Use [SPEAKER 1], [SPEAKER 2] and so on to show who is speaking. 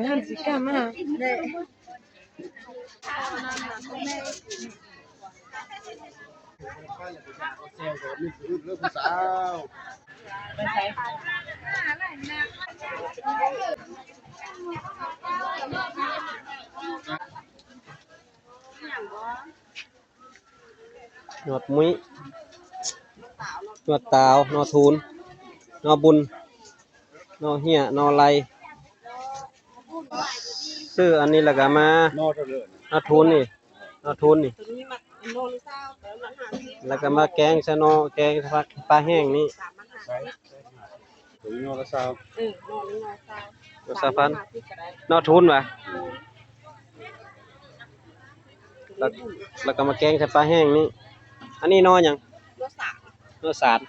[SPEAKER 1] หันสิกามาหนวดมุ้ยหนวดตาวนอทูนนอบุญนอเหี้ยนอไรซื้ออันนี้แล้วก็มานอทูนนี่นอทูนนี่แล้วก็มาแกงซะนอแกงผักปลาแห้งนี่
[SPEAKER 2] ถึงนอละซาวน
[SPEAKER 1] อซาพันนอทูนว่ะแล้วก็มาแกงใส่ปลาแห้งนี่อันนี้นอหยังนอสาร